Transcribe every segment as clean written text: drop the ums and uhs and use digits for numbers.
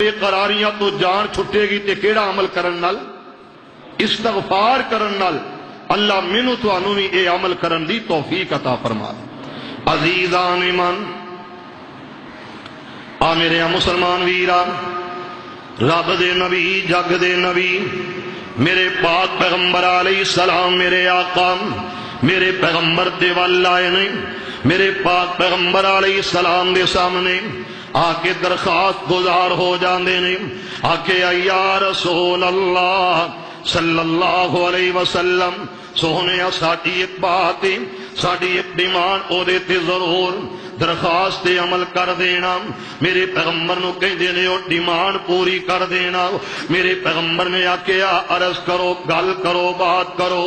بے قراریاں تو جان چھٹے گی تے کیڑا عمل کرن نال؟ استغفار کرن نال اللہ مینوں تانوں وی اے عمل کرن دی توفیق عطا فرما دے۔ عزیزان ایمان، آ میرے مسلمان ویران، رب دے نبی، جگ دے نبی، میرے پاک پیغمبر علیہ السلام، میرے آقا، میرے پیغمبر دے وال آئے نے، میرے پاک پیغمبر علیہ السلام دے سامنے آ کے درخواست گزار ہو جاندے نے، آ کے یا رسول اللہ صلی اللہ علیہ وسلم، سونے ساڈی ایک بات ہے، ساڈی ایک ڈیمانڈ او دے تے ضرور درخواست عمل کر دینا۔ میرے پیغمبر نو کہندے نے او ڈیمانڈ پوری کر دینا۔ میرے پیغمبر نے آکھیا عرض کرو، گل کرو، بات کرو۔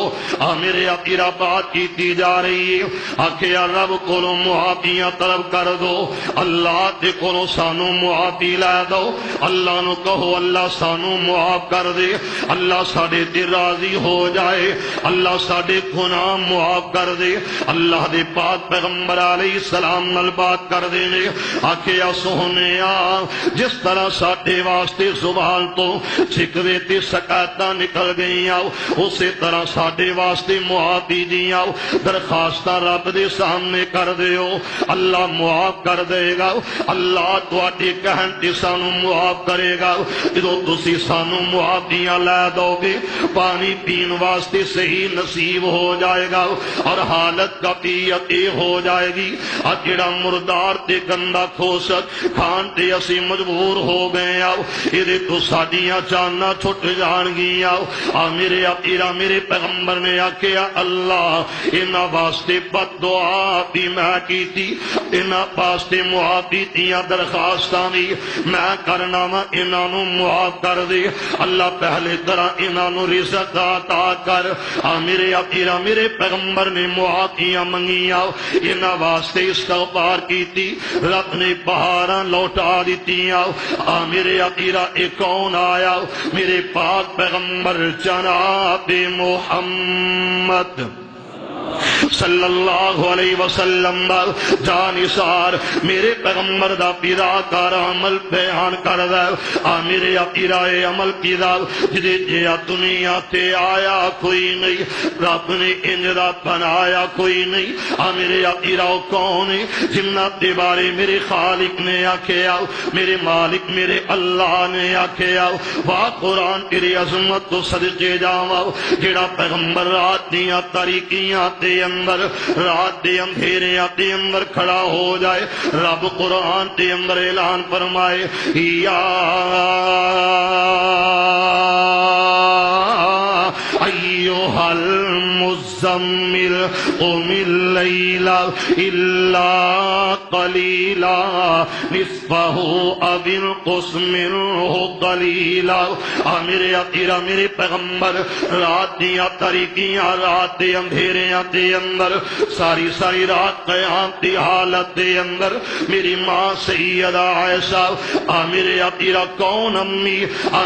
میرے آقا بات کیتی جا رہی ہے، آکھیا رب کولوں معافیاں طلب کر دو، اللہ دے کولوں سانو معافی لے دو، اللہ نو کہو اللہ سانو معاف کر دے، اللہ ساڈے تے راضی ہو جائے، اللہ ساڈے گناہ معاف کر دے۔ اللہ دے پاک پیغمبر علیہ السلام نال بات کر دینے، آکھیا سونیا جس طرح ساڈے واسطے زبان تو شکوے تے شکایتاں نکل گئیاں، اسی طرح ساڈے واسطے معافی دیاں درخواستاں رب دے سامنے کر دیو، اللہ معاف کر دے گا، اللہ تواڈے کہن تے سانو معاف کرے گا۔ جدوں تسی سانو معافیاں لے دو گے، پانی پین واسطے صحیح نصیب ہو جائے گا، اور حالت کفیت اے ہو جائے گی جڑا مردار تے گندا کھوسک کھان تے اسی مجبور ہو گئے آؤ، ایدے تو ساڈیاں جاناں چھٹ جان گیاں۔ میرے آقا میرے پیغمبر نے آکھیا اللہ انہاں واسطے بد دعا بھی میں کیتی، انہاں واسطے معافی دیاں درخواستاں بھی میں کرنا وا، انہاں نو معاف کر دے اللہ، پہلے طرح انہاں نو رزق عطا کر۔ میرے آقا میرے پیغمبر نے معافیاں منگیاں، انہاں واسطے استغفار کیتی، رب نے بہاراں لوٹا دیتیاں۔ میرے آقا ایک کون آیا؟ میرے پاک پیغمبر جناب محمد صلی اللہ علیہ وسلم جانثار میرے پیغمبر دا پیرا کار عمل بیان کردا ہے۔ میرے آقا اے عمل کیدا جدے جیا دنیا تے آیا کوئی نہیں، رب نے انج دا بنایا کوئی نہیں۔ میرے آقا کون ہے جنہ دے بارے میرے خالق نے آکھیا، میرے مالک میرے اللہ نے آکھیا واہ قرآن تیری عظمت تو صدقے جاواں، جڑا پیغمبر رات دیاں تاریکیاں دے اندر، رات دے اندھیریاں دے اندر کھڑا ہو جائے، رب قرآن دے اندر اعلان فرمائے یا ایھا المزمل قم اللیل الا قلیلا نصفہ او انقص منہ قلیلا۔ میرے آقا میرے پیغمبر رات دیاں تاریکیاں، رات دے اندھیریاں دے اندر، ساری ساری رات قیام دی حالت دے اندر میری ماں سیدہ عائشہ، میرے آقا کون امی؟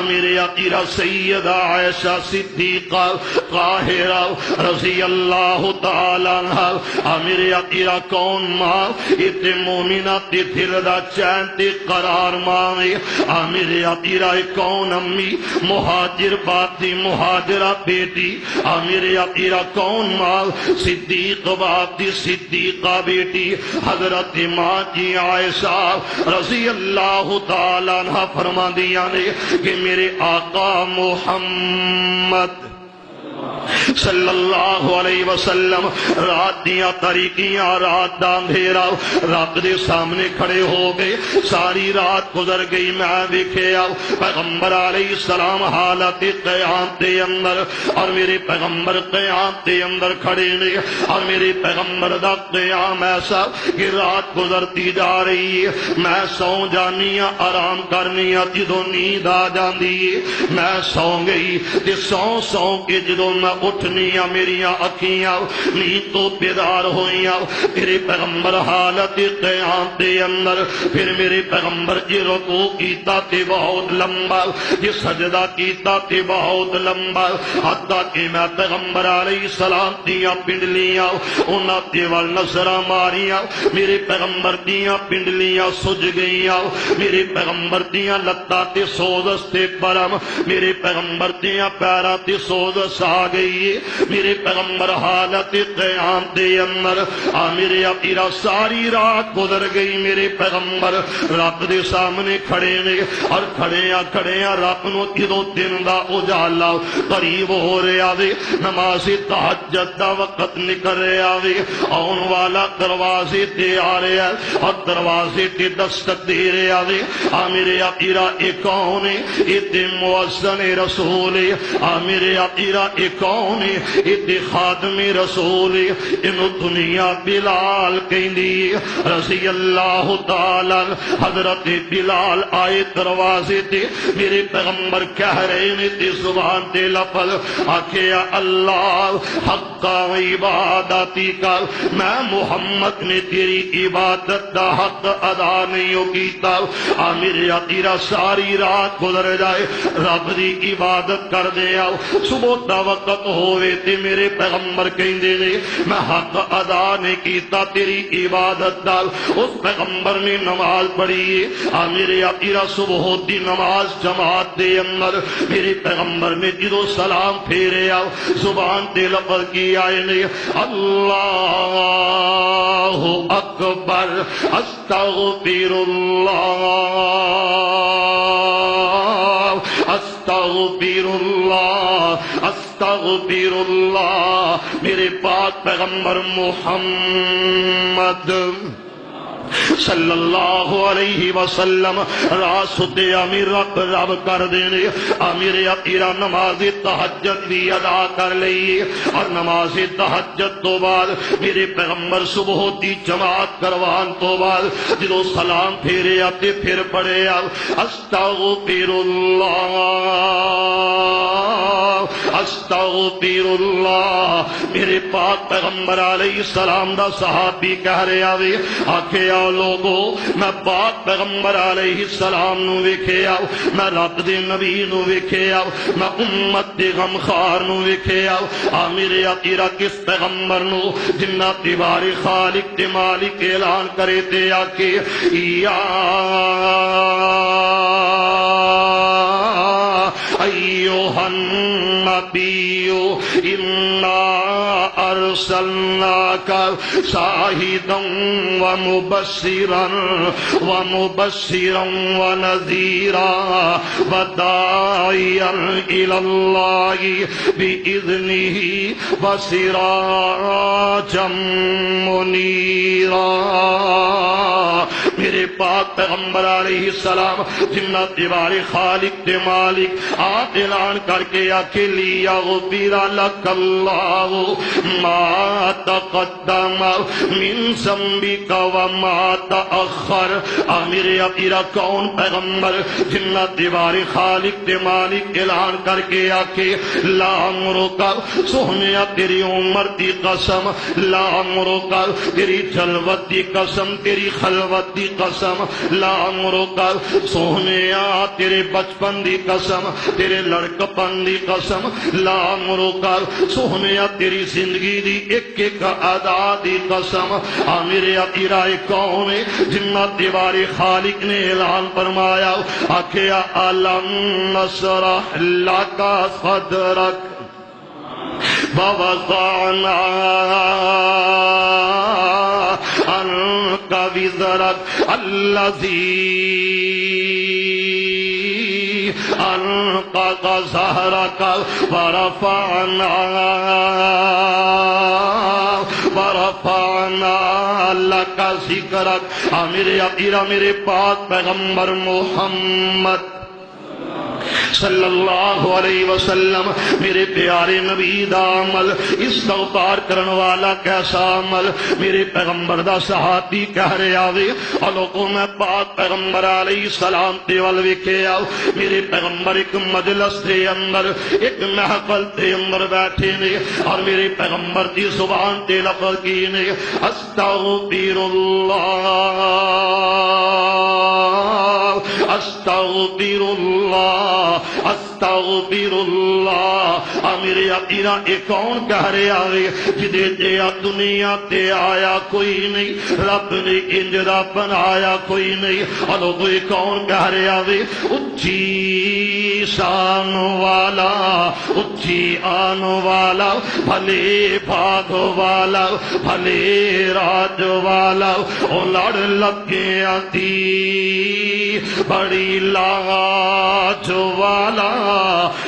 میرے آقا سیدہ عائشہ صدیقہ طاہرہ رضی اللہ تعالی عنہا۔ میرے آقا کون ماں؟ تے مومنہ تے دل دا چین تے قرار ماں۔ میرے آقا کون امی؟ مہاجر باپ دی مہاجرہ بیٹی۔ میرے آقا کون ماں؟ صدیق باپ دی صدیقہ بیٹی حضرت ماں جی عائشہ رضی اللہ تعالی عنہ فرما دیا نے کہ میرے آقا محمد صلی اللہ علیہ وسلم رات دیاں تاریکیاں، رات دا اندھیرا، رب دے سامنے کھڑے ہو گئے، ساری رات گزر گئی، میں ویکھیا پیغمبر علیہ السلام حالت قیام دے اندر، اور میرے پیغمبر قیام دے اندر کھڑے نے، اور میرے پیغمبر دا قیام ایسا کہ رات گزرتی جا رہی ہے، میں سو جانی ہاں، آرام کرنی ہاں، جدوں نیند آ جاندی ہے میں سو گئی، تے سو کے جدوں میں اٹھنیاں میریاں اکھیاں نیند تو بیدار ہوئیاں میرے پیغمبر حالت قیام دے اندر پھر میرے پیغمبر جی رکوع کیتا تے بہت لمبا یہ سجدہ کیتا تے بہت لمبا حتیٰ کہ میں پیغمبر علیہ السلام دیاں پنڈلیاں انہاں تے وال نظراں ماریاں میرے پیغمبر دیاں پنڈلیاں سج گئیاں میرے پیغمبر دیاں لتاں تے سوزش تے برم میرے پیغمبر دیاں پیراں تے سوزش آ گئی میرے پیغمبر حالت قیام دے اندر میرے اپیرا ساری رات گزر گئی میرے پیغمبر رب دے سامنے کھڑے نے اور کھڑیاں رب نو جدوں دن دا اجالا قریب ہو رہا وے نماز تہجد دا وقت نکل رہا وے آن والا دروازے تے آ رہا اور دروازے تے دستک دے رہا وے میرے اپیرا ایک کون ہے تے مؤذن رسول میرے اپیرا ایک کون ہے تے خادم رسول انو دنیا بلال کہندی رضی اللہ تعالی حضرت بلال آئے دروازے تے میرے پیغمبر کہہ رہے نے تے زبان تے لفظ آکھیا اللہ حق عبادتی کا میں محمد نے تیری عبادت دا حق ادا نہیں کیتا میرے عقیرہ ساری رات گزر جائے رب دی عبادت کر دیا صبح دا وقت ہوئے تے میرے پیغمبر کہندے نے میں حق ادا نہیں کیتا تیری عبادت دا اس پیغمبر نے نماز پڑھی میرے عقیرہ صبح دی نماز جماعت دے اندر میرے پیغمبر نے جدو سلام پھیرے زبان تے لفظ کی آئے نے اللہ اکبر استغفر اللہ استغفر اللہ استغفر اللہ میرے پاک پیغمبر محمد صلی اللہ علیہ وسلم راست امیر رب کر دینے امیر اقیرہ نماز تہجد بھی ادا کر لئی اور نماز تہجد تو بعد میرے پیغمبر صبح دی جماعت کروان تو بعد جدو سلام پھیرے آتے پھر پڑے استغفر اللہ استغفر اللہ میرے پاک پیغمبر علیہ السلام دا صحابی کہہ رہے آوے آکھے آو لوگو میں پاک پیغمبر علیہ السلام نو ویکھے آو میں رب دے نبی نو ویکھے آو میں امت دے غمخار نو ویکھے آو میرے عقیرہ کس پیغمبر نو جنہ تیوار خالق تے مالک اعلان کرے تے آکے یا ایوہ النبی انا ارسلناک شاہدا ومبشرا ونذیرا وداعیا الی اللہ بإذنہ وسراجا منیرا میرے پاک پیغمبر علیہ السلام جنہ دیوار خالق دے مالک آپ اعلان کر کے آکے لیا غفر لک اللہ ما تقدم من ذنبک وما تأخر میرے اپیرا کون پیغمبر جنہ دیوار خالق دے مالک اعلان کر کے آکے لا عمرکا سہنیا تیری عمر دی قسم لا عمرکا تیری جلوت دی قسم تیری خلوت دی قسم لا عمرکا سہنیا تیرے بچپن دی قسم تیرے لڑکپن دی قسم لا عمرکا سہنیا تیری زندگی دی ایک ایک ادا دی قسم میرے عقیرہ کون ہے جنہ دیوار خالق نے اعلان فرمایا آکھیا علم نشرح لک صدرک ووضعنا عنک وزرک الذی انقض ظہرک ورفعنا لک ذکرک میرے عقیرہ میرے پاک پیغمبر محمد صلی اللہ علیہ وسلم میرے پیارے نبی دا عمل استغفار کرن والا کیسا عمل میرے پیغمبر دا صحابی کہہ رہے آوے اور لوگوں میں پاک پیغمبر علیہ السلام تے وال ویکھے آو میرے پیغمبر ایک مجلس دے اندر ایک محفل دے اندر بیٹھے نے اور میرے پیغمبر دی زبان تے لفظ کی نے استغفر اللہ استغفر اللہ استغفر اللہ میرے عقیدہ ایک کون کہہ رہے آوے جدے دیا دنیا تے آیا کوئی نہیں رب نے انجرا بنایا کوئی نہیں اور کوئی کون کہہ رہے آوے اچھی شان والا اچھی آن والا بھلے بھاگ والا بھلے راج والا او لڑ لگے آتی بڑی لاج والا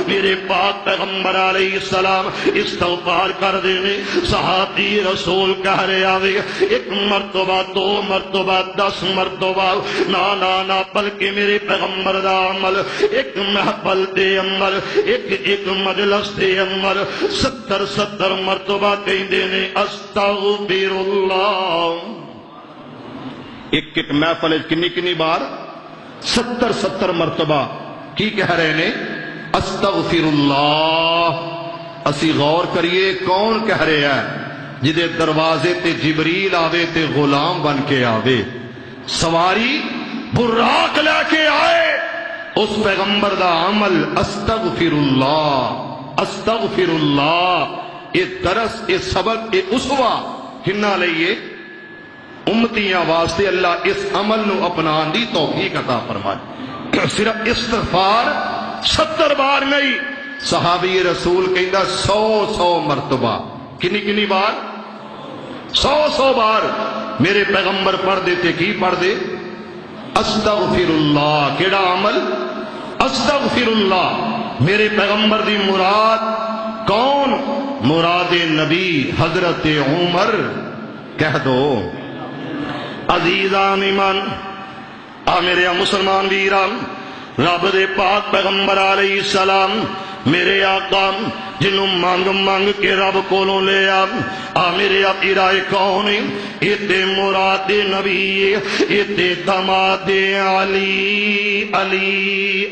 میرے پاک پیغمبر علیہ السلام استغفار کر دینے صحابی رسول کہہ رہے آوے ایک مرتبہ دو مرتبہ 10 مرتبہ نا بلکہ میرے پیغمبر دا عمل ایک محفل دے اندر ایک مجلس دے اندر 70 مرتبہ کہیں دینے استغفر اللہ ایک محفل کنی بار 70 مرتبہ کی کہہ رہے نے استغفر اللہ اسی غور کریے کون کہہ رہے ہیں جدے دروازے تے جبریل آوے تے غلام بن کے آوے سواری براق لے کے آئے اس پیغمبر دا عمل استغفر اللہ اے درس اے سبق اے اسوہ کنہ لئیے امتیاں واسطے اللہ اس عمل نو اپنان دی توفیق عطا فرمائے صرف استغفار 70 بار نہیں صحابی رسول کہندہ 100 مرتبہ کنی بار 100 بار میرے پیغمبر پڑھ دیتے کی پڑھ دے استغفر اللہ کیڑا عمل استغفر اللہ میرے پیغمبر دی مراد کون مراد نبی حضرت عمر کہہ دو عزیزان ایمان میرے مسلمان ویران رب دے پاک پیغمبر علیہ السلام میرے آقا جنوں مانگ کے رب کولوں لے میرے عقیدہ کون ایتے مراد نبی ایتے دماد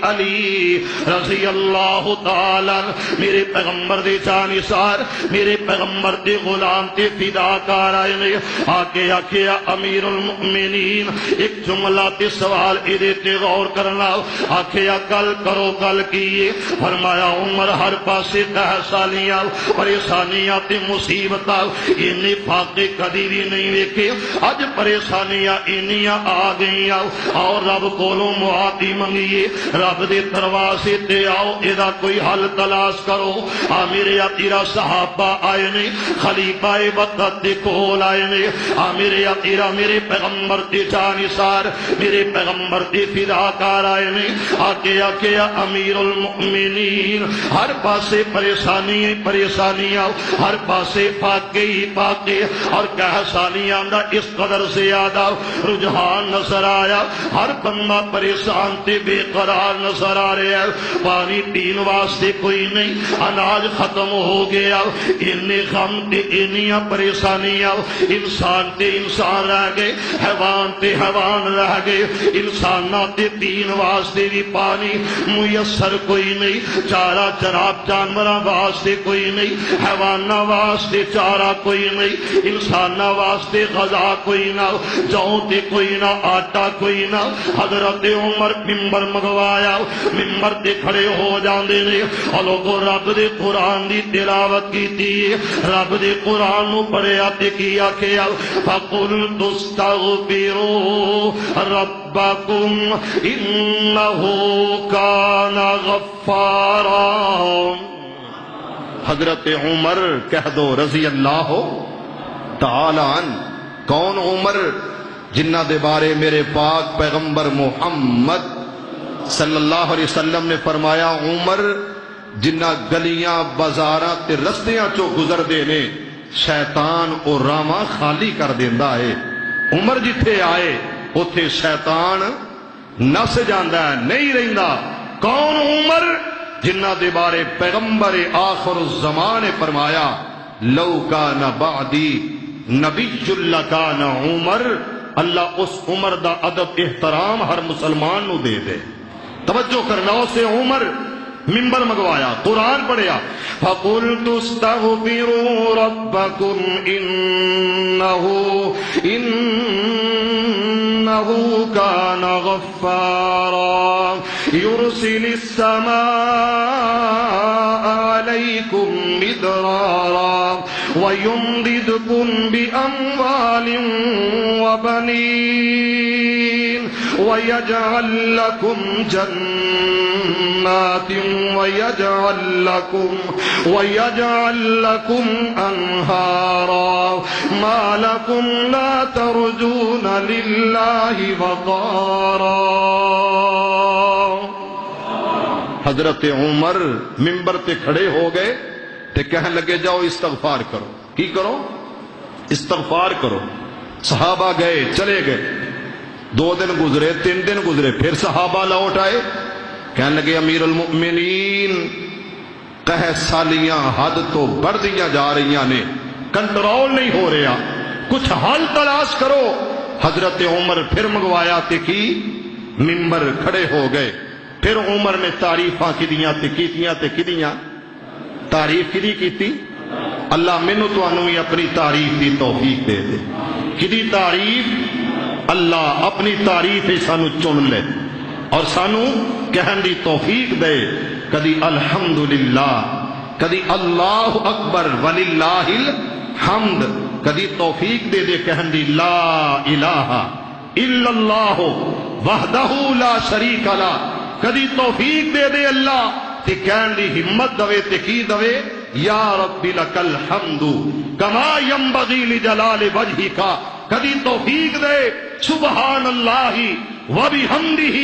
علی رضی اللہ تعالی میرے پیغمبر دے جانثار میرے پیغمبر دے غلام تے فداکار آئے نے آکے امیر المؤمنین ایک جملہ تے سوال ادھے تے غور کرنا آکے کل کرو کل کیے فرمایا عمر ہر پاسے سالیاں پریشانیاں تے مصیبتاں انہی فاقے کدی بھی نہیں ویکھے اج پریشانیاں انہیاں آ گئیاں اور رب کولوں معافی منگیے رب دے دروازے تے آؤ ادا کوئی حل تلاش کرو میرے عقیدہ صحابہ آئے نے خلیفہ وقت دے کول آئے نے میرے عقیدہ میرے پیغمبر دے جانثار میرے پیغمبر دے فداکار آئے نے آکے امیر المؤمنین ہر پاسے پریشانیاں ہر پاسے پاکے اور کہسانیاں دا اس قدر زیادہ رجحان نظر آیا ہر بندہ پریشان تے بے قرار نظر آ رہا ہے پانی پین واسطے کوئی نہیں اناج ختم ہو گیا انہیں غم تے انہیں پریشانیاں انسان تے انسان رہ گئے حیوان تے حیوان رہ گئے انسانہ تے پین واسطے بھی پانی میسر کوئی نہیں چارہ چراب جانورہ واسطے کوئی نہیں حیوانہ واسطے چارہ کوئی نہیں انسانہ واسطے غذا کوئی نہ جاؤں تے کوئی نہ آٹا کوئی نہ حضرت عمر ممبر مگوایا ممبر تے کھڑے ہو جاندے نے اور لوگوں رب دے قرآن دی تلاوت کی تھی رب دے قرآن نو پڑھیا تے کیا کیا فَقُلْتُ اسْتَغْفِرُوا رَبَّكُمْ إِنَّهُ كَانَ غَفَّارًا حضرت عمر کہہ دو رضی اللہ تعالی عنہ کون عمر جنہ دے بارے میرے پاک پیغمبر محمد صلی اللہ علیہ وسلم نے فرمایا عمر جنہ گلیاں بازاراں تے رستیاں چو گزر دے نے شیطان اور راما خالی کر دیندا ہے عمر جتھے آئے اتھے شیطان نس جاندا ہے نہیں رہندا کون عمر؟ جنہ دے بارے پیغمبر آخر الزمان نے فرمایا لو کان بعدی نبی لکان عمر. اللہ اس عمر دا ادب احترام ہر مسلمان نو دے دے. توجہ کرنا، اسے عمر منبر منگوایا، قرآن پڑھیا. فَقُلْتُ اسْتَغْفِرُوا رَبَّكُمْ إِنَّهُ كَانَ غَفَّارًا يُرْسِلِ السَّمَاءَ عَلَيْكُمْ مِدْرَارًا وَيُمْدِدْكُمْ بِأَمْوَالٍ وَبَنِينَ وَيَجْعَلْ لَكُمْ جَنَّاتٍ وَيَجْعَلْ لَكُمْ أَنْهَارًا مَا لَكُمْ لَا تَرْجُونَ لِلَّهِ وَقَارًا. حضرت عمر منبر تے کھڑے ہو گئے تے کہنے لگے جاؤ استغفار کرو. کی کرو؟ استغفار کرو. صحابہ گئے، چلے گئے. 2 دن گزرے، 3 دن گزرے، پھر صحابہ لوٹ آئے. کہنے لگے امیر المؤمنین قحط سالیاں حد تو بڑھ دیا جا رہی نے، کنٹرول نہیں ہو رہا، کچھ حل تلاش کرو. حضرت عمر پھر منگوایا تے کی منبر کھڑے ہو گئے. پھر عمر نے تعریفاں کیتیاں تے کیتیاں تے کیتیاں. تعریف کدی کیتی؟ اللہ مینوں تانوں ہی اپنی تعریف دی توفیق دے دے. کدی تعریف؟ اللہ اپنی تعریف ہی سانو چن لے اور سانو کہن دی توفیق دے. کدی الحمدللہ، کدی اللہ اکبر وللہ الحمد. کدی توفیق دے دے کہن دی لا الہ الا اللہ وحدہ لا شریک لہ. کدی توفیق دے دے اللہ تے کہن دی ہمت دوے تے کی دوے یا رب لک الحمد کما ینبغی لجلال وجہک. کدی توفیق دے سبحان اللہ وبحمدہ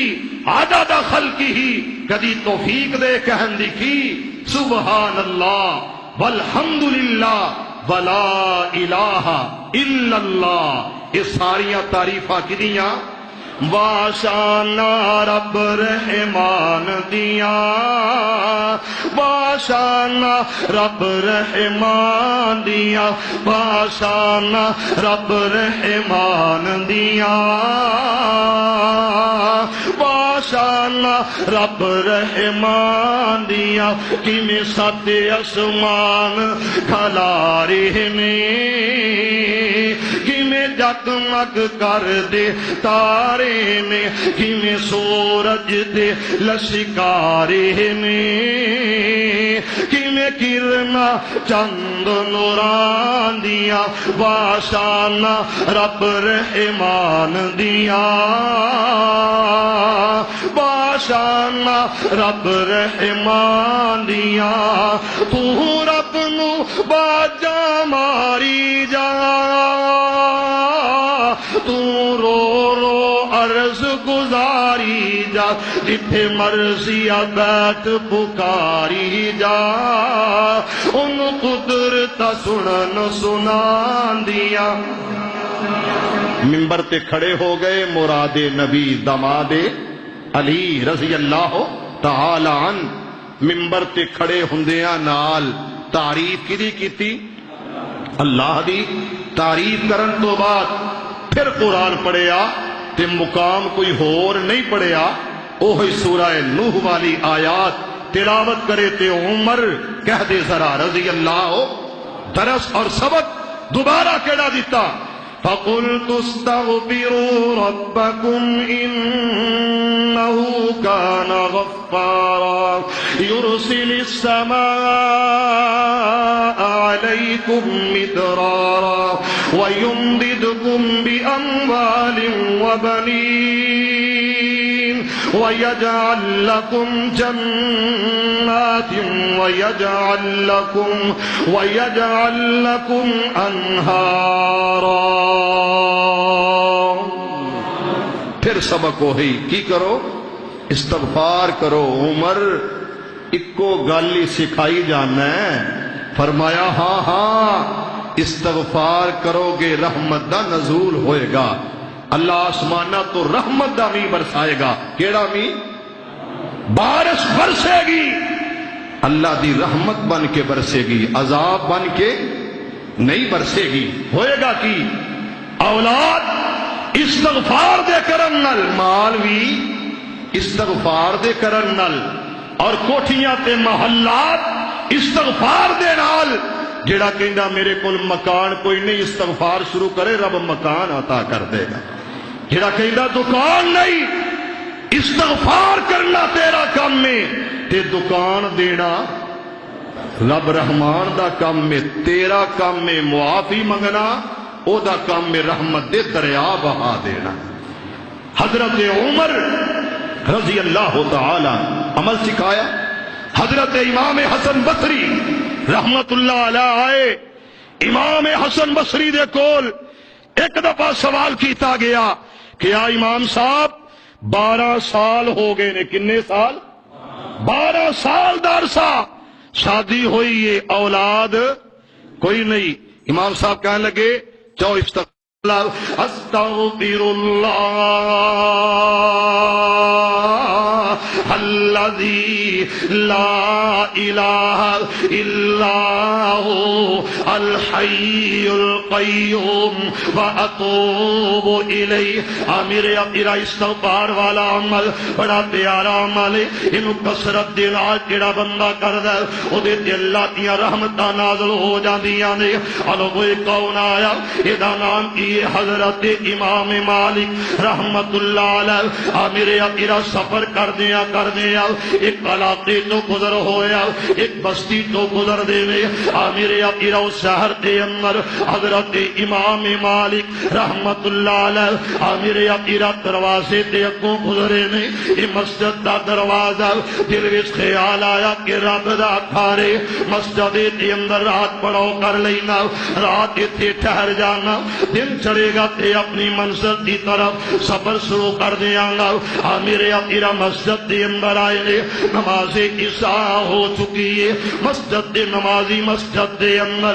عدد خلقہ. کدی توفیق دے کہن دی کی سبحان اللہ والحمدللہ ولا الہ الا اللہ. یہ ساریاں تعریفاں کدیاں؟ باشانا رب رحمان دیا، باشانا رب رحمان دیا، باشانا رب رحمان دیا، باشانا رب رحمان دیا. کہ میں سات آسمان کھلا رہے میں، کہ میں جگمگ کر دے تارے میں، کہ میں سورج دے لشکارے میں، کہ میں کرنا چند نوران دیا. باشانا رب رحمان دیا، باشانا رب رحمان دیا. تو رب نو باجا ماری جا، تو رو رو عرض گزاری جا، جتھے مرضی بیت پکاری جا. ان قدرت سنن سنان دیا. منبر تے کھڑے ہو گئے مراد نبی داماد علی رضی اللہ تعالی عنہ. منبر تے کھڑے ہوندیاں نال تعریف کدی کیتی؟ اللہ دی. تعریف کرن تو بعد پھر قرآن پڑھیا تے مقام کوئی ہور نہیں پڑھیا. اوہی سورہ نوح والی آیات تلاوت کرے تے عمر کہہ دے ذرا رضی اللہ. درس اور سبق دوبارہ کیڑا دیتا؟ فَقُلْتُ اسْتَغْفِرُوا رَبَّكُمْ إِنَّهُ كَانَ غَفَّارًا يُرْسِلِ السَّمَاءَ عَلَيْكُمْ مِدْرَارًا وَيُمْدِدْكُمْ بِأَمْوَالٍ وَبَنِينَ وَيَجْعَلْ لَكُمْ جَنَّاتٍ وَيَجْعَلْ لَكُمْ أَنْهَارًا. پھر سبق وہی کی کرو؟ استغفار کرو. عمر اکو گل ہی سکھائی جانا ہے. فرمایا ہاں ہاں استغفار کرو گے رحمت دا نزول ہوئے گا. اللہ آسمانہ تو رحمت دا می برسائے گا. کیڑا می؟ بارش برسے گی اللہ دی رحمت بن کے برسے گی، عذاب بن کے نہیں برسے گی۔ ہوئے گا کی اولاد استغفار دے کرن نال، مال بھی استغفار دے کرن نال، اور کوٹھیاں تے محلات استغفار دے نال۔ جڑا کہندا میرے کول مکان کوئی نہیں، استغفار شروع کرے رب مکان عطا کر دے گا۔ جڑا کہندا دکان نہیں، استغفار کرنا تیرا کام میں، تے دکان دینا رب رحمان دا کام میں، تیرا کام میں معافی منگنا، او دا کام میں رحمت دے دریا بہا دینا۔ حضرت عمر رضی اللہ تعالی عمل سکھایا۔ حضرت امام حسن بصری رحمت اللہ علیہ آئے، امام حسن بصری دے کول ایک دفعہ سوال کیتا گیا کہ آ امام صاحب 12 سال ہو گئے نے، کنے سال؟ 12 سال درسا شادی ہوئی ہے، اولاد کوئی نہیں۔ امام صاحب کہنے لگے جاؤ استغفر اللہ الذی لا الہ الا هو الحی القیوم واتوب الیہ۔ میرے تیرا استغفار والا عمل بڑا پیارا عمل ہے، اینو کثرت دے نال جڑا بندہ کردا ہے او دے تے اللہ دیاں رحمتاں نازل ہو جاندیاں نے۔ الو کوئی کون آیا؟ ادا نام کی حضرت امام مالک رحمت اللہ علیہ۔ میرے تیرا سفر کر دیا ایک علاقے تو گزر ہویا، ایک بستی تو گزر دے میں میرے تیرا اس شہر دے اندر حضرت امام مالک رحمت اللہ علیہ میرے تیرا دروازے تے اگوں گزرے نے، یہ مسجد دا دروازہ، دل وچ خیال آیا کہ رب دا کھارے مسجد دے اندر رات پڑھو کر لینا، رات ایتھے ٹھہر جانا، دن چڑھے گا تے اپنی منزل دی طرف سفر شروع کر دیاں گا۔ میرے تیرا مسجد دے اندر آئے نے، نماز عشاء ہو چکی ہے، مسجد دے نمازی مسجد دے اندر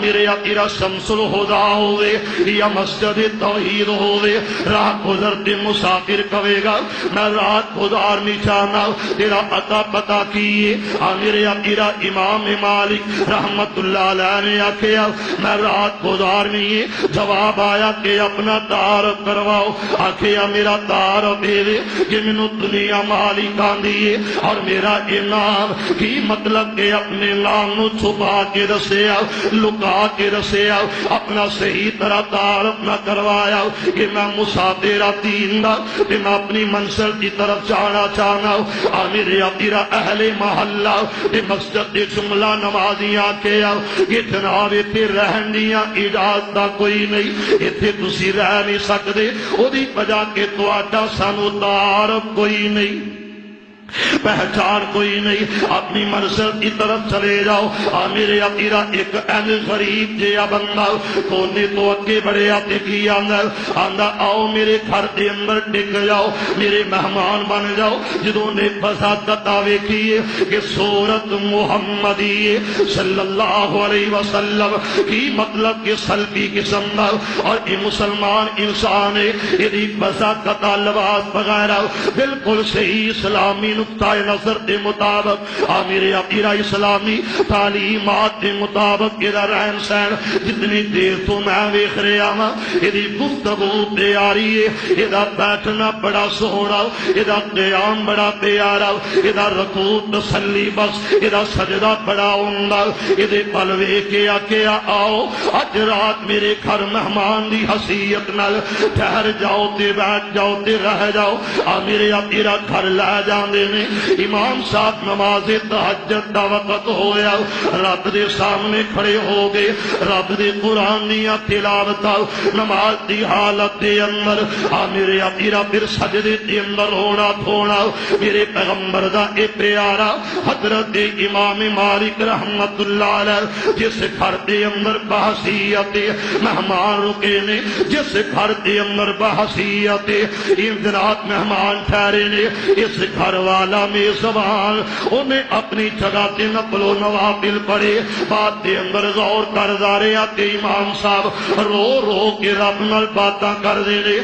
میرے تیرا شمس الہدا ہوئے یا مسجد توحید ہوئے، راہ گزرتے مسافر کہے گا میں رات گزارنی چاہنا، تیرا پتا کیے؟ میرے تیرا امام مالک رحمت اللہ علیہ نے آکھیا میں رات گزارنی ہے۔ جواب آیا کہ اپنا تعارف کرواؤ۔ آکھیا میرا تعارف ہے کہ مینوں دنیا مالک آندی ہے اور میرا نام کی مطلب کہ اپنے نام نو چھپا کے رسیا، لکا کے رسیا، اپنا صحیح طرح تعارف نہ کروایا کہ میں مسافر دین دا کہ میں اپنی منزل کی طرف جانا چاہنا۔ میرے تیرا اہل محلہ تے مسجد دے جملہ نمازیاں کیا کہ جناب تے رہن دیاں اجازت دا کوئی نہیں، ایتھے تسی رہ نہیں سکدے، او دی وجہ کہ تہاڈا سانو تعارف کوئی نہیں، پہچان کوئی نہیں، اپنی منزل کی طرف چلے جاؤ۔ میرے تیرا ایک این غریب جیا بندہ کونے تو اگے بڑے آتے کی آندا آؤ میرے گھر دے اندر ٹک جاؤ، میرے مہمان بن جاؤ۔ جدوں نے بساطت ویکھی کہ سورت محمدی صلی اللہ علیہ وسلم کی مطلب کہ سلبی قسم دا اور یہ مسلمان انسان ہے، یہ بساطت لباس وغیرہ بالکل صحیح اسلامی نقطہ نظر دے مطابق میرے تیرا اسلامی تعلیمات دے مطابق یہ رہن سہن جتنی دیر تو میں ویکھ رہا ہاں یہ گفتگو پیاری ہے، یہ بیٹھنا بڑا سوہنا، یہ قیام بڑا پیارا، یہ رکوع تسلی بس، یہ سجدہ بڑا عمدہ، یہ پل ویکھیا کیا آؤ اج رات میرے گھر مہمان دی حیثیت نال ٹھہر جاؤ تے بیٹھ جاؤ تے رہ جاؤ۔ میرے تیرا گھر لے جاندے نے۔ امام صاحب نماز تہجد دا وقت ہویا، رب دے سامنے کھڑے ہو گئے، رب دے قرآن دیا تلاوت نماز دی حالت دے اندر میرے تیرا پھر سجدے دے اندر ہونا تھونا میرے پیغمبر دا اے پیارا حضرت امام مالک رحمت اللہ علیہ جس گھر دے اندر بحثیت مہمان رکے نے، جس گھر دے اندر بحثیت امدنات مہمان ٹھہرے نے، اس گھر والے والا میزبان انہیں اپنی جگہ تے نفل و نوافل پڑھے بات دے اندر غور کر دارے آتے امام صاحب رو رو کے رب نال باتاں کر دے لے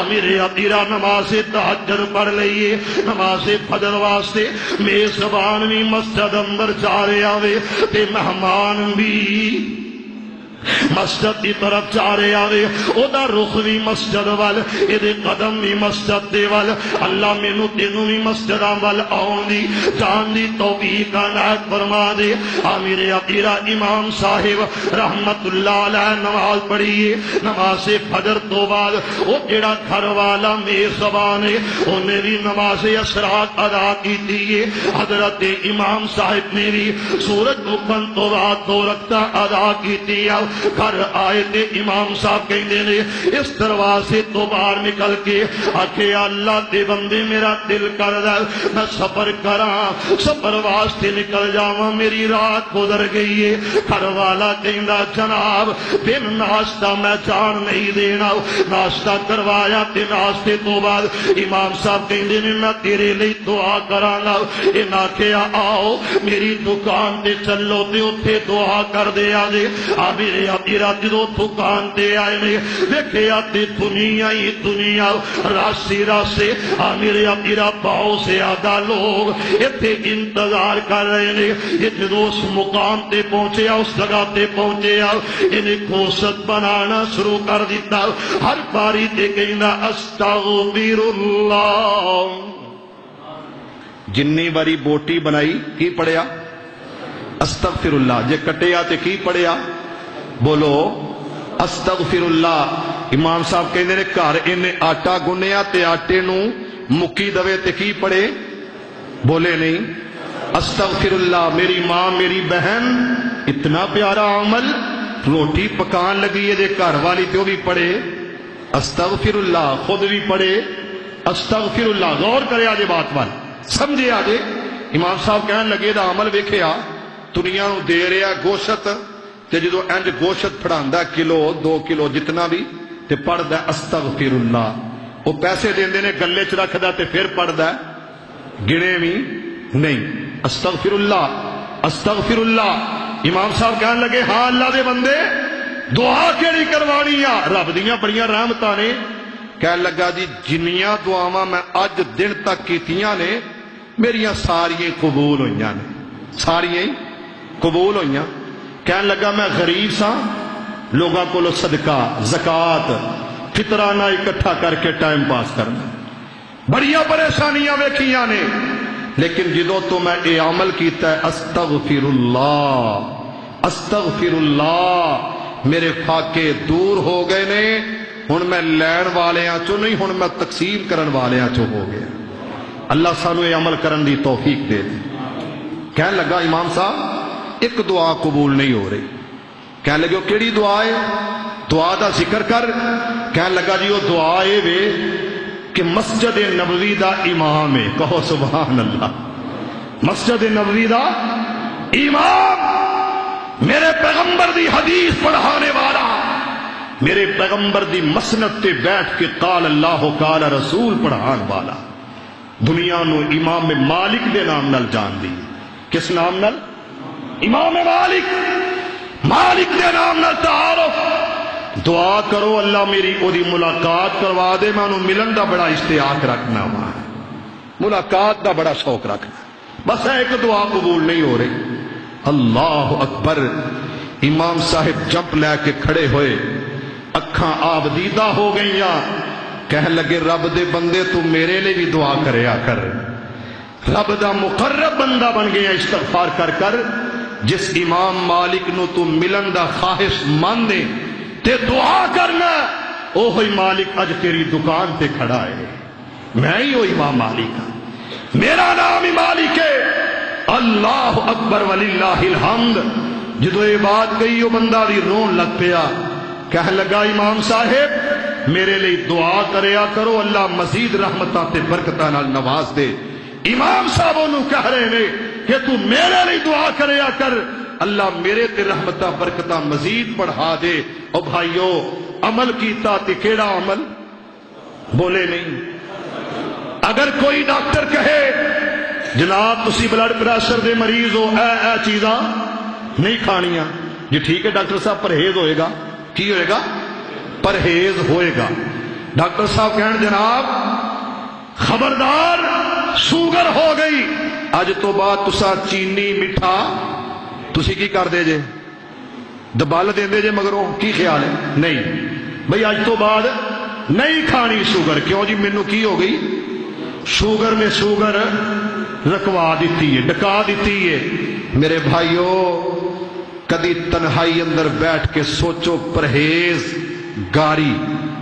میرے ابیرا نماز تہجد پڑھ لئیے نماز فجر واسطے میزبان بھی مسجد اندر جا رہے آوے تے مہمان بھی مسجد کی طرف جا رہے آوے او دا رخ بھی مسجد وال اے دے قدم بھی مسجد دے وال اللہ مینوں تینوں بھی مسجداں وال آن دی جان دی توفیق عنایت فرما دے میرے ابیرا امام صاحب رحمت اللہ علیہ نماز پڑھیے نماز فجر تو بعد او جڑا گھر والا میزبان ہے انہیں بھی نماز اشراق ادا کی دیئے حضرت امام صاحب نے بھی سورج اگن تو بعد 2 رکعتاں ادا کی دیا گھر آئے تھے امام صاحب کہنے نے اس دروازے تو باہر نکل کے آکھے اللہ دے بندے میرا دل کر رہا میں سفر کراں سفر واسطے نکل جاواں میری رات گزر گئی ہے گھر والا کہندا جناب بن ناشتہ میں جان نہیں دینا ناشتہ کروایا تے ناشتے تو بعد امام صاحب کہندے نے میں تیرے لئی دعا کراں گا انہاں آکھیا آؤ میری دکان تے چلو تے اوتھے دعا کر دے آ جے میرے ابیرا جدو دکان تے آئے نے دیکھیا تے دنیا ہی دنیا راسی راسے میرے ابیرا بہت سے زیادہ لوگ ایتھے انتظار کر رہے نے یہ جدو اس مقام تے پہنچے اس جگہ تے پہنچے انہیں گوشت بنانا شروع کر دیتا ہر باری تے کہنا استغفر اللہ جنی باری بوٹی بنائی کی پڑھیا استغفر اللہ جے کٹیا تے کی پڑھیا بولو استغفر اللہ امام صاحب کہندے نے گھر انہیں آٹا گنیا تے آٹے نو مکی دوے تے کی پڑھے بولے نہیں استغفر اللہ میری ماں میری بہن اتنا پیارا عمل روٹی پکان لگی ہے دے گھر والی تے وہ بھی پڑھے استغفر اللہ خود بھی پڑھے استغفر اللہ غور کرے آجے بات وال سمجھے آجے امام صاحب کہنے لگے دا عمل ویکھیا دنیا نو دے رہا گوشت تے جدو انج گوشت پھڑاندا کلو 2 کلو جتنا بھی تے پڑھدا استغفر اللہ وہ پیسے دیندے نے گلے چ رکھدا تے پھر پڑھدا گنے بھی نہیں استغفر اللہ امام صاحب کہنے لگے ہاں اللہ دے بندے دعا کیڑی کروانی آ رب دیاں بڑیاں رحمتاں نے کہنے لگا جی جنیاں دعاواں میں اج دن تک کیتیاں نے میریاں ساریاں قبول ہوئیاں نے ساریاں قبول ہوئیاں کہنے لگا میں غریب سا لوگاں کو صدقہ زکات فطرانہ اکٹھا کر کے ٹائم پاس کرنا بڑیاں پریشانیاں ویکھیاں نے لیکن جدو تو میں اے عمل کیتا ہے استغفر اللہ میرے فاقے دور ہو گئے نے ہن میں لین والیاں چو نہیں ہن میں تقسیم کرن والیاں چو ہو گیا اللہ سانو اے عمل کرن دی توفیق دے دے کہنے لگا امام صاحب ایک دعا قبول نہیں ہو رہی کہنے لگے وہ کیڑی دعا ہے دعا دا ذکر کر کہنے لگا جی وہ دعا ہے وے کہ مسجد نبوی دا امام ہے کہو سبحان اللہ مسجد نبوی دا امام میرے پیغمبر دی حدیث پڑھانے والا میرے پیغمبر دی مسند تے بیٹھ کے قال اللہ قال رسول پڑھان والا دنیا نو امام مالک دے نام نال جان دی کس نام نال امام مالک دے نام نال تعارف دعا کرو اللہ میری او دی ملاقات کروا دے میں انہوں ملن دا بڑا اشتیاق رکھنا ہوا ملاقات دا بڑا شوق رکھنا بس ایک دعا قبول نہیں ہو رہی اللہ اکبر امام صاحب جمپ لے کے کھڑے ہوئے اکھاں آب دیدہ ہو گئیاں کہہ لگے رب دے بندے تو میرے لئے بھی دعا کریا کر رب دا مقرب بندہ بن گیا استغفار کر کر جس امام مالک نو تو ملن دا خواہش مان دے تے دعا کرنا اوہی مالک اج تیری دکان تے کھڑا ہے میں ہی وہ امام مالک ہوں میرا نام ہی مالک ہے اللہ اکبر وللہ الحمد جدو یہ بات کہی وہ بندہ بھی رون لگ پیا کہہ لگا امام صاحب میرے لئے دعا کریا کرو اللہ مزید رحمتاں تے برکتاں نال نواز دے امام صاحب انہوں کہہ رہے ہیں کہ تو میرے لئے دعا کریا کر اللہ میرے تے رحمتاں برکتاں مزید بڑھا دے او بھائیو عمل کیتا تے کیڑا عمل بولے نہیں اگر کوئی ڈاکٹر کہے جناب تسی بلڈ پریشر دے مریض ہو، اے چیزاں نہیں کھانیاں جی ٹھیک ہے ڈاکٹر صاحب پرہیز ہوئے گا، کی ہوئے گا؟ پرہیز ہوئے گا۔ ڈاکٹر صاحب کہن جناب خبردار شوگر ہو گئی، اج تو بعد تسا چینی میٹھا تسی کی کر دے جے؟ دبال دے جے مگروں، کی خیال ہے؟ نہیں بھئی اج تو بعد نہیں کھانی شوگر۔ کیوں جی مینوں کی ہو گئی؟ شوگر نے شوگر رکوا دیتی ہے، ڈکا دیتی ہے۔ میرے بھائیو کدی تنہائی اندر بیٹھ کے سوچو پرہیز گاری،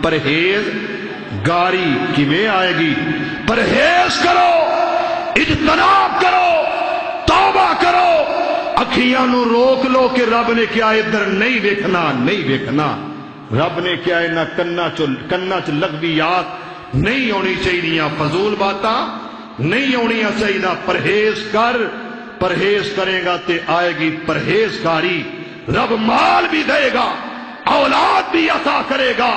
پرہیز گاری کیویں آئے گی؟ پرہیز کرو، اجتناب کرو، توبہ کرو، اکھیاں نو روک لو کہ رب نے کیا ادھر نہیں ویکھنا، نہیں ویکھنا۔ رب نے کیا نہ کنا چ لغویات نہیں ہونی چاہیے، فضول باتاں نہیں ہونی چاہیے۔ پرہیز کر، پرہیز کرے گا تے آئے گی پرہیزگاری۔ رب مال بھی دے گا، اولاد بھی عطا کرے گا،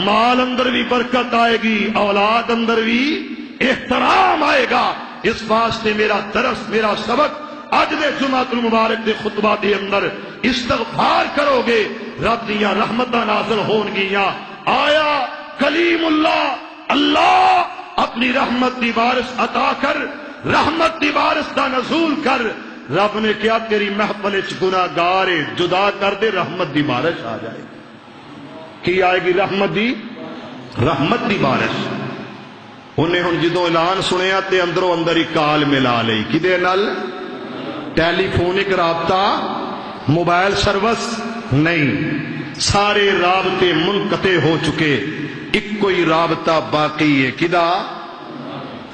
مال اندر بھی برکت آئے گی، اولاد اندر بھی احترام آئے گا۔ اس واسطے میرا درس، میرا سبق اج دے جمعہ المبارک دے خطبہ دے اندر استغفار کرو گے رب دیاں رحمتاں نازل ہون گیاں۔ آیا کلیم اللہ اپنی رحمت دی بارش عطا کر، رحمت دی بارش دا نزول کر۔ رب نے کیا تیری محفل وچ گناہگار جدا کر دے، رحمت دی بارش آ جائے گی۔ کی آئے گی؟ رحمت دی بارش۔ انہیں ہن جدوں اعلان سنیا تے اندروں اندر ہی کال ملا لئی، کدے نال؟ ٹیلی فونک رابطہ، موبائل سروس نہیں، سارے رابطے منقطع ہو چکے، ایک کوئی رابطہ باقی ہے، کدا؟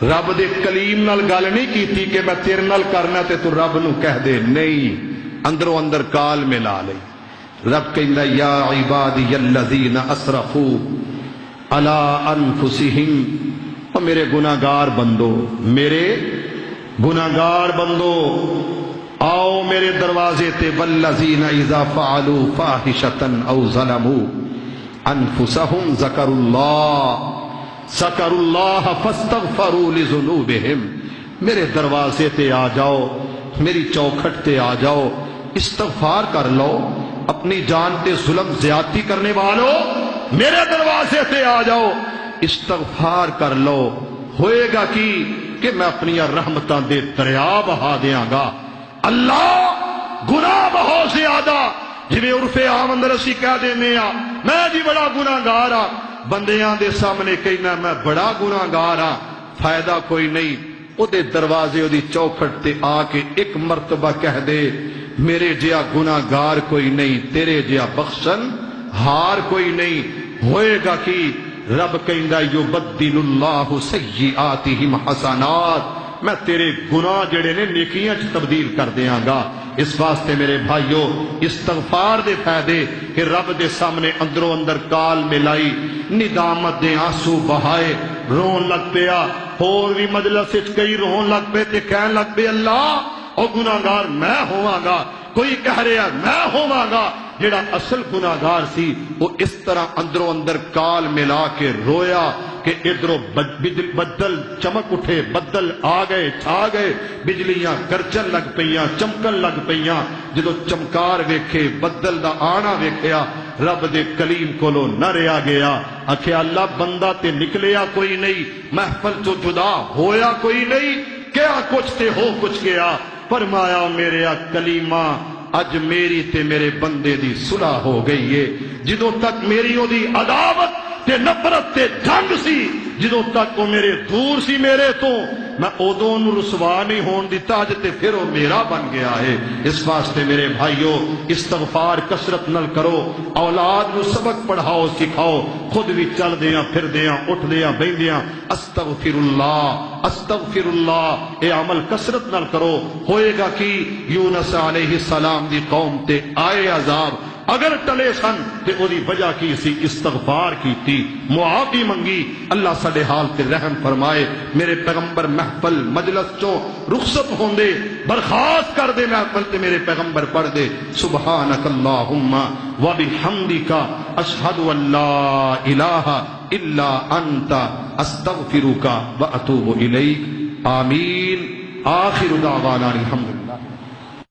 رب دے کلیم نال گل نہیں کیتی کہ میں تیرے نال کرنا تے تو رب نو کہہ دے، نہیں، اندروں اندر کال ملا لئی۔ رب کہندا یا عبادی الذین اسرفوا علی انفسہم، اور میرے گناہگار بندو، میرے گناہگار بندو آؤ میرے دروازے تے، والذین اذا فعلوا فاحشۃ او ظلموا انفسہم ذکروا اللہ فاستغفروا لذنوبہم، میرے دروازے تے آ جاؤ، میری چوکھٹ تے آ جاؤ، استغفار کر لو۔ اپنی جان تے ظلم زیادتی کرنے والوں میرے دروازے تے آ جاؤ، استغفار کر لو۔ ہوئے گا کی کہ میں اپنی رحمتاں دے دریا بہا دیاں گا۔ اللہ گناہ بہت زیادہ، جویں عرف عام اندر اسی کہہ دینے آ میں جی بڑا گناہگار ہاں، بندیاں دے سامنے کہنا میں بڑا گناہگار ہاں، فائدہ کوئی نہیں۔ او دے دروازے او دی چوکھٹ تے آ کے ایک مرتبہ کہہ دے میرے جیا گناہگار کوئی نہیں، تیرے جیا بخشن ہار کوئی نہیں۔ ہوئے گا کی رب کہندا یبدل اللہ سیئاتہم حسنات، میں تیرے گناہ جڑے نے نیکیاں چ تبدیل کر دیاں گا۔ اس واسطے میرے بھائیو استغفار دے فائدے کہ رب دے سامنے اندروں اندر کال ملائی، ندامت دے آنسو بہائے، رون لگ پیا، اور بھی مجلس وچ کئی رون لگ پے تے کہن لگ پے اللہ او گناہگار میں ہوواں گا، کوئی کہہ رہا میں ہوواں گا۔ جڑا اصل گناہگار سی وہ اس طرح اندروں اندر کال ملا کے رویا کہ ادھروں بدل چمک اٹھے، بدل آ گئے، چھا گئے، بجلیاں گرجن لگ پئیاں، چمکن لگ پئیاں۔ جدو چمکار ویکھے، بدل دا آنا ویکھیا، رب دے کلیم کولو نہ رہا گیا، آکھیا اللہ بندہ تے نکلیا کوئی نہیں، محفل جو جدا ہویا کوئی نہیں، کیا کچھ تے ہو کچھ گیا۔ فرمایا میرے کلیمہ اج میری تے میرے بندے دی صلح ہو گئی ہے۔ جدوں تک میری او دی عداوت تے نفرت تے جنگ سی، جدوں تک وہ میرے دور سی میرے تو، میں ادوں نو رسوا نہیں ہون دیتا، اج تے پھر وہ میرا بن گیا ہے۔ اس واسطے میرے بھائیو استغفار کثرت نال کرو، اولاد نو سبق پڑھاؤ سکھاؤ، خود بھی چل دیاں پھر دیاں اٹھ دیاں بیندیاں استغفر اللہ، اے عمل کثرت نال کرو۔ ہوئے گا کہ یونس علیہ السلام دی قوم تے آئے عذاب، اگر ٹلے سن تے او دی وجہ کی سی استغفار کیتی، معافی منگی۔ اللہ ساڈے حال تے رحم فرمائے۔ میرے پیغمبر محفل مجلس چوں رخصت ہوندے برخاست کر دے محفل تے میرے پیغمبر پڑھ دے سبحانک اللہم وبحمدک اشہد ان لا الہ الا انت استغفرک واتوب الیک۔ آمین۔ آخر دعوانا الحمدللہ.